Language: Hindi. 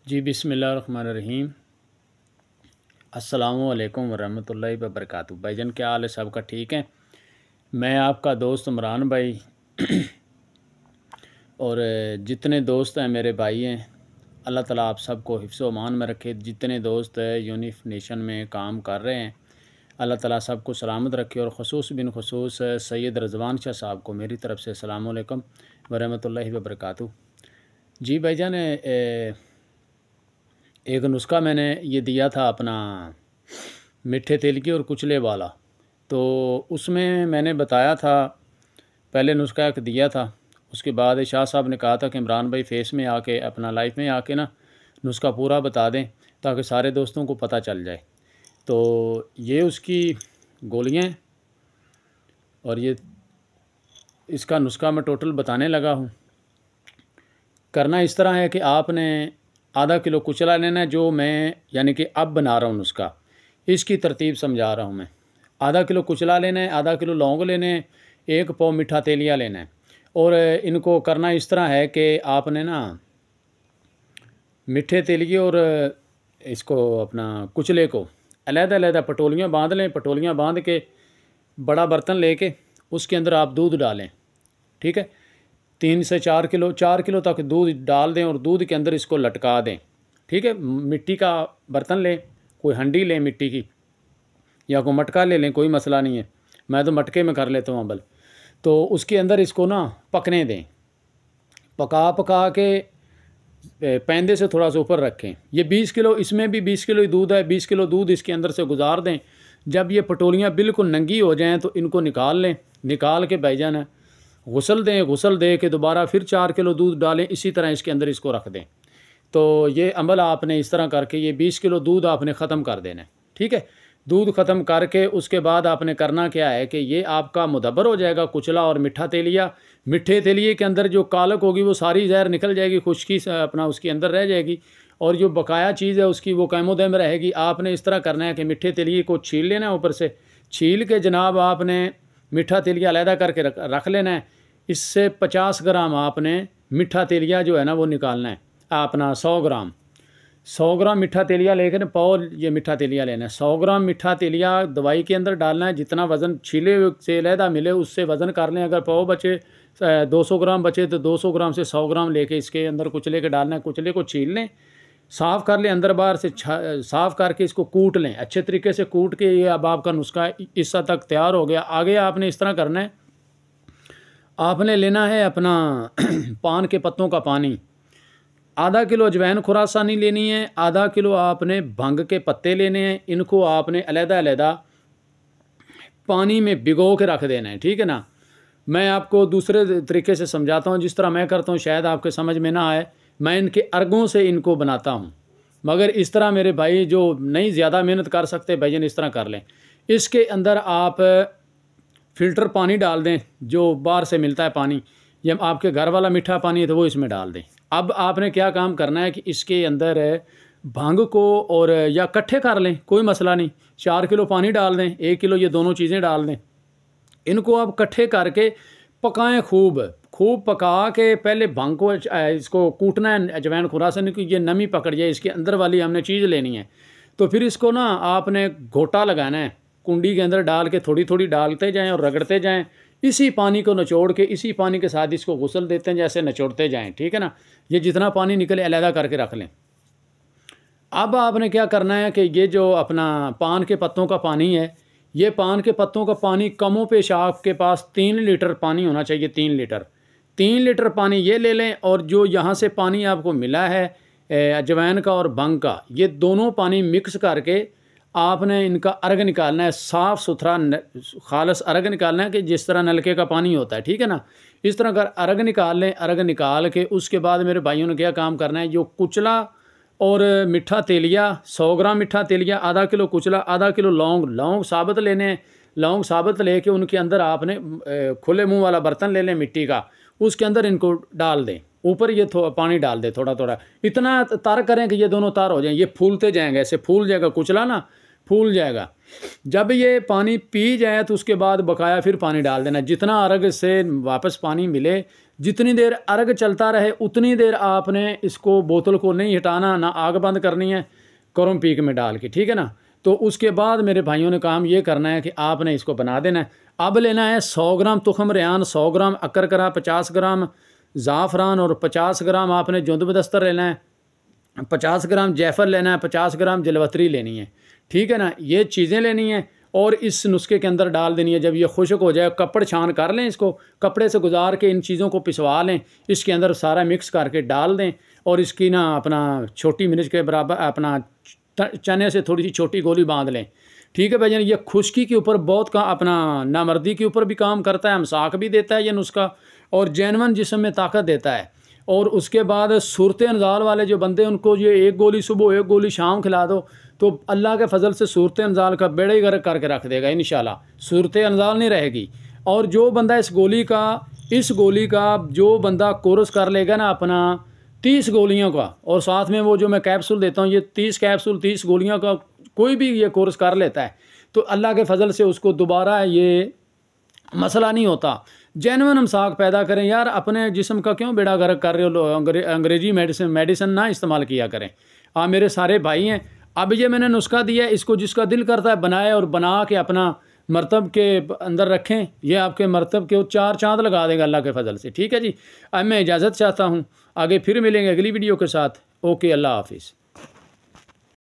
जी बिस्मिल्लाहिर्रहमानिर्रहीम। अस्सलामुअलैकुम वरहमतुल्लाहि वबरकातुहू। भाईजान क्या हाल है? सबका ठीक है? मैं आपका दोस्त इमरान भाई और जितने दोस्त हैं मेरे भाई हैं, अल्लाह ताला आप सबको हिफ्ज़ व अमान में रखे। जितने दोस्त यूनिफ नेशन में काम कर रहे हैं, अल्लाह ताला सबको सलामत रखे। और ख़ुसूस बिन ख़ुसूस सैयद रज़वान शाह साहब को मेरी तरफ़ से अस्सलामु अलैकुम वरहमतुल्लाहि वबरकातुहू। जी भाईजान, एक नुस्ख़ा मैंने ये दिया था अपना मीठे तेल की और कुचले वाला, तो उसमें मैंने बताया था, पहले नुस्ख़ा एक दिया था, उसके बाद शाह साहब ने कहा था कि इमरान भाई फेस में आके अपना लाइफ में आके ना नुस्ख़ा पूरा बता दें ताकि सारे दोस्तों को पता चल जाए। तो ये उसकी गोलियाँ और ये इसका नुस्ख़ा मैं टोटल बताने लगा हूँ। करना इस तरह है कि आपने आधा किलो कुचला लेना है, जो मैं यानी कि अब बना रहा हूँ नुस्ख़ा, इसकी तरतीब समझा रहा हूँ मैं। आधा किलो कुचला लेना है, आधा किलो लौंग लेने हैं, 1 पाव मीठा तेलिया लेना है। और इनको करना इस तरह है कि आपने ना मीठे तेलिए और इसको अपना कुचले को अलग-अलग पटोलियाँ बांध लें। पटोलियाँ बांध के बड़ा बर्तन लेके उसके अंदर आप दूध डालें, ठीक है। 3 से 4 किलो 4 किलो तक दूध डाल दें और दूध के अंदर इसको लटका दें, ठीक है। मिट्टी का बर्तन लें, कोई हंडी लें मिट्टी की, या कोई मटका ले लें, कोई मसला नहीं है। मैं तो मटके में कर लेता हूँ अम्बल। तो उसके अंदर इसको ना पकने दें, पका पका के पैंदे से थोड़ा सा ऊपर रखें। ये 20 किलो, इसमें भी 20 किलो ही दूध है, 20 किलो दूध इसके अंदर से गुजार दें। जब ये पटोलियाँ बिल्कुल नंगी हो जाएँ तो इनको निकाल लें। निकाल के भाईजान गुसल दें, गुसल दे के दोबारा फिर 4 किलो दूध डालें, इसी तरह इसके अंदर इसको रख दें। तो ये अमल आपने इस तरह करके ये 20 किलो दूध आपने ख़त्म कर देना है, ठीक है। दूध ख़त्म करके उसके बाद आपने करना क्या है कि ये आपका मुदब्बर हो जाएगा कुचला और मीठा तेलिया। मीठे तेलिए के अंदर जो कालक होगी वो सारी ज़हर निकल जाएगी, खुश्की अपना उसके अंदर रह जाएगी, और जो बकाया चीज़ है उसकी वो कैमोदम रहेगी। आपने इस तरह करना है कि मीठे तेलिए को छील लेना है, ऊपर से छील के जनाब आपने मीठा तेलिया अलहदा करके रख लेना है। इससे 50 ग्राम आपने मीठा तेलिया जो है ना वो निकालना है अपना 100 ग्राम मीठा तेलिया लेकर पाव ये मीठा तेलिया लेना है। 100 ग्राम मीठा तेलिया दवाई के अंदर डालना है। जितना वज़न छीले से अलहदा मिले उससे वज़न कर लें। अगर पाव बचे 200 ग्राम बचे तो 200 ग्राम से 100 ग्राम लेके इसके अंदर कुचले के डालना है। कुचले को छील लें, साफ़ कर लें, अंदर बाहर से साफ़ करके इसको कूट लें, अच्छे तरीके से कूट के। ये अब आपका नुस्खा इस हद तक तैयार हो गया। आगे आपने इस तरह करना है, आपने लेना है अपना पान के पत्तों का पानी, आधा किलो अजवैन खुरासानी लेनी है, आधा किलो आपने भंग के पत्ते लेने हैं। इनको आपने अलहदा पानी में भिगो के रख देना है, ठीक है ना। मैं आपको दूसरे तरीके से समझाता हूँ, जिस तरह मैं करता हूँ शायद आपके समझ में ना आए। मैं इनके अर्गों से इनको बनाता हूँ, मगर इस तरह मेरे भाई जो नहीं ज़्यादा मेहनत कर सकते भाईजान इस तरह कर लें। इसके अंदर आप फ़िल्टर पानी डाल दें, जो बाहर से मिलता है पानी, या आपके घर वाला मीठा पानी है तो वो इसमें डाल दें। अब आपने क्या काम करना है कि इसके अंदर भांग को और या इकट्ठे कर लें, कोई मसला नहीं। 4 किलो पानी डाल दें, 1 किलो ये दोनों चीज़ें डाल दें। इनको आप इकट्ठे करके पकाएं, खूब पका के। पहले भांग को इसको कूटना है, अजवैन खुरासन की ये नमी पकड़ जाए, इसके अंदर वाली हमने चीज़ लेनी है। तो फिर इसको ना आपने घोटा लगाना है, कुंडी के अंदर डाल के थोड़ी थोड़ी डालते जाएं और रगड़ते जाएं। इसी पानी को निचोड़ के इसी पानी के साथ इसको गुसल देते हैं, जैसे निचोड़ते जाएं, ठीक है ना। ये जितना पानी निकले अलहदा करके रख लें। अब आपने क्या करना है कि ये जो अपना पान के पत्तों का पानी है, ये पान के पत्तों का पानी कमों पेश आपके पास 3 लीटर पानी होना चाहिए। 3 लीटर पानी ये ले लें। और जो यहाँ से पानी आपको मिला है अजवाइन का और भंग का, ये दोनों पानी मिक्स करके आपने इनका अर्ग निकालना है, साफ़ सुथरा खालस अर्ग निकालना है, कि जिस तरह नलके का पानी होता है, ठीक है ना। इस तरह अगर अर्ग निकाल लें, अर्ग निकाल के उसके बाद मेरे भाइयों ने क्या काम करना है, जो कुचला और मीठा तेलिया, 100 ग्राम मीठा तेलिया, आधा किलो कुचला, आधा किलो लौंग साबित लेने हैं। लौंग साबित लेके उनके अंदर आपने खुले मुंह वाला बर्तन ले लें मिट्टी का, उसके अंदर इनको डाल दें। ऊपर ये पानी डाल दें थोड़ा थोड़ा, इतना तर करें कि ये दोनों तार हो जाएं। ये फूलते जाएंगे, ऐसे फूल जाएगा कुचला ना, फूल जाएगा। जब ये पानी पी जाए तो उसके बाद बकाया फिर पानी डाल देना, जितना अर्ग से वापस पानी मिले। जितनी देर अर्ग चलता रहे उतनी देर आपने इसको बोतल को नहीं हटाना, ना आग बंद करनी है करम पीक में डाल के, ठीक है ना। तो उसके बाद मेरे भाइयों ने काम ये करना है कि आपने इसको बना देना है। अब लेना है 100 ग्राम तुखम रेहान, 100 ग्राम अकरकरा, 50 ग्राम ज़ाफ़रान और 50 ग्राम आपने जुंद बदस्तर लेना है, 50 ग्राम जैफर लेना है, 50 ग्राम जलवतरी लेनी है, ठीक है ना। ये चीज़ें लेनी है और इस नुस्खे के अंदर डाल देनी है। जब ये खुश्क हो जाए कपड़ छान कर लें, इसको कपड़े से गुजार के इन चीज़ों को पिसवा लें, इसके अंदर सारा मिक्स करके डाल दें और इसकी ना अपना छोटी मिर्च के बराबर अपना चने से थोड़ी सी छोटी गोली बांध लें, ठीक है भाईजान। ये खुश्की के ऊपर बहुत का अपना नामर्दी के ऊपर भी काम करता है, हमसाक भी देता है ये नुस्खा, और जैनवन जिस्म में ताकत देता है। और उसके बाद सूरत अनजाल वाले जो बंदे उनको ये एक गोली सुबह एक गोली शाम खिला दो तो अल्लाह के फजल से सूरत अनजाल का बेड़ा ही गर्क करके रख देगा इंशाल्लाह, सूरत अनजाल नहीं रहेगी। और जो बंदा इस गोली का जो बंदा कोर्स कर लेगा ना अपना 30 गोलियों का, और साथ में वो जो मैं कैप्सूल देता हूँ ये 30 कैप्सूल 30 गोलियों का कोई भी ये कोर्स कर लेता है तो अल्लाह के फजल से उसको दोबारा ये मसला नहीं होता। जेन्युइन हमसाक पैदा करें यार, अपने जिस्म का क्यों बेड़ा गर्क कर रहे हो, अंग्रेजी मेडिसिन ना इस्तेमाल किया करें। आप मेरे सारे भाई हैं। अब ये मैंने नुस्खा दिया है, इसको जिसका दिल करता है बनाए और बना के अपना मरतब के अंदर रखें, ये आपके मरतब के 4 चांद लगा देगा अल्लाह के फजल से, ठीक है जी। अब मैं इजाज़त चाहता हूँ, आगे फिर मिलेंगे अगली वीडियो के साथ। ओके, अल्लाह हाफिज़।